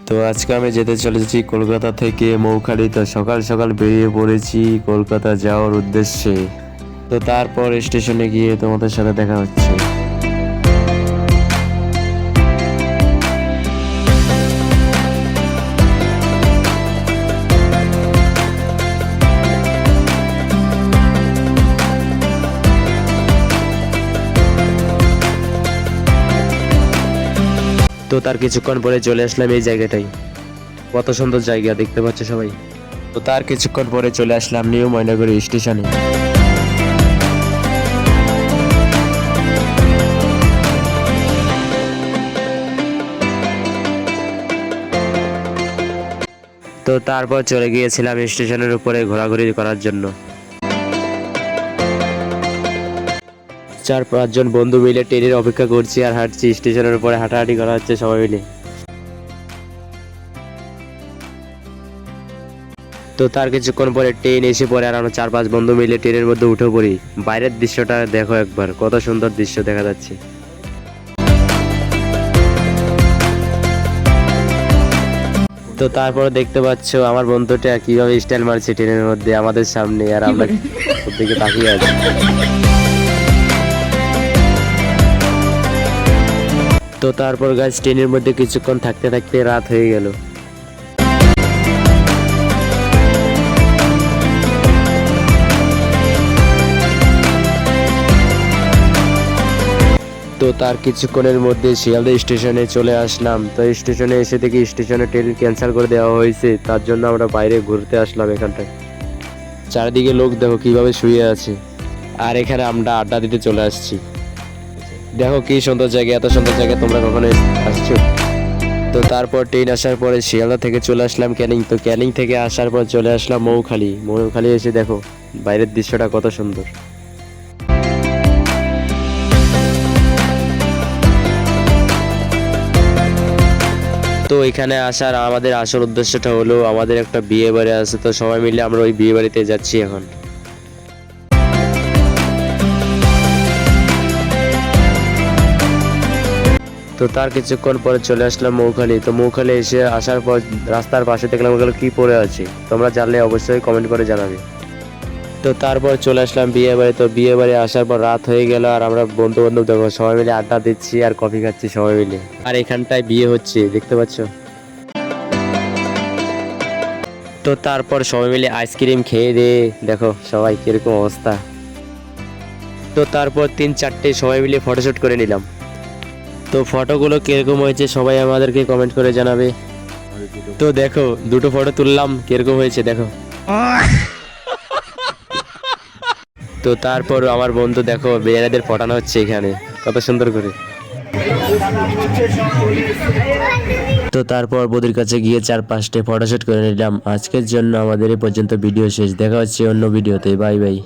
তো আজকে আমি যেতে চলেছি কলকাতা থেকে মৌখালি। তো সকাল সকাল বেরিয়ে পড়েছি কলকাতা যাওয়ার উদ্দেশ্যে। তো তারপর স্টেশনে গিয়ে তোমাদের সাথে দেখা হচ্ছে। তো তার কিছুক্ষণ পরে চলে আসলাম এই জায়গাটাই। কত সুন্দর জায়গা দেখতে পাচ্ছ সবাই। তো তার কিছুক্ষণ পরে চলে আসলাম নিউ ময়নাগুড়ি স্টেশনে। তো তারপর চলে গিয়েছিলাম স্টেশনের উপরে ঘোরাঘুরি করার জন্য। 4-5 জন বন্ধু মিলে ট্রেনের অপেক্ষা করছি আর হাঁটছি, স্টেশনের উপরে হাঁটাহাঁটি করা হচ্ছে সবাই মিলে। তো তার কিছুক্ষণ পরে ট্রেন এসে পড়ে আর আমরা 4-5 বন্ধু মিলে ট্রেনের মধ্যে উঠে পড়ি। বাইরের দৃশ্যটা দেখো একবার, কত সুন্দর দৃশ্য দেখা যাচ্ছে। তো তারপরে দেখতে পাচ্ছ আমার বন্ধুটা কিভাবে স্টাইল মারছে ট্রেনের মধ্যে আমাদের সামনে, আর আমরা ওর দিকে তাকিয়ে আছি। তো তারপর গাছ ট্রেনের মধ্যে কিছুক্ষণ থাকতে থাকতে রাত হয়ে গেল। তো তার কিছুক্ষণের মধ্যে শিয়ালদা স্টেশনে চলে আসলাম। তো স্টেশনে এসে দেখি স্টেশনে ট্রেন ক্যান্সেল করে দেওয়া হয়েছে, তার জন্য আমরা বাইরে ঘুরতে আসলাম এখানটায়। চারিদিকে লোক দেখো কিভাবে শুয়ে আছে, আর এখানে আমরা আড্ডা দিতে চলে আসছি। দেখো কি সুন্দর জায়গা, এত সুন্দর জায়গা তোমরা কখনো আসছো? তো তারপর ট্রেন আসার পরে শিয়ালদা থেকে চলে আসলাম ক্যানিং। তো ক্যানিং থেকে আসার পর চলে আসলাম মৌখালি। মৌখালি এসে দেখো বাইরের দৃশ্যটা কত সুন্দর। তো এখানে আসার আমাদের আসল উদ্দেশ্যটা হলো আমাদের একটা বিয়ে বাড়ি আছে, তো সবাই মিলে আমরা ওই বিয়ে বাড়িতে যাচ্ছি এখন। তো তার কিছুক্ষণ পরে চলে আসলাম মৌখালি। তো মৌখালি এসে আসার পর রাস্তার পাশে দেখলাম ওগুলো কি পড়ে আছে, তোমরা জানলে অবশ্যই কমেন্ট করে জানাবে। তো তারপর চলে আসলাম বিয়ে বাড়ি। তো বিয়ে বাড়ি আসার পর রাত হয়ে গেল আর আমরা বন্ধু বান্ধব দেখো সবাই মিলে আড্ডা দিচ্ছি আর কফি খাচ্ছি সবাই মিলে। আর এখানটায় বিয়ে হচ্ছে দেখতে পাচ্ছ। তো তারপর সবাই মিলে আইসক্রিম খেয়ে দিয়ে দেখো সবাই কিরকম অবস্থা। তো তারপর 3-4টে সবাই মিলে ফটোশুট করে নিলাম। তো ফটোগুলো কিরকম হয়েছে সবাই আমাদেরকে কমেন্ট করে জানাবে। তো দেখো দুটো ফটো তুললাম, কিরকম হয়েছে দেখো। তো তারপর আমার বন্ধু দেখো বেয়ারাদের ফটানো হচ্ছে এখানে কত সুন্দর করে। তো তারপর বৌদির কাছে গিয়ে 4-5টে ফটোশুট করে নিলাম। আজকের জন্য আমাদের এই পর্যন্ত ভিডিও শেষ, দেখা হচ্ছে অন্য ভিডিওতে। Bye bye.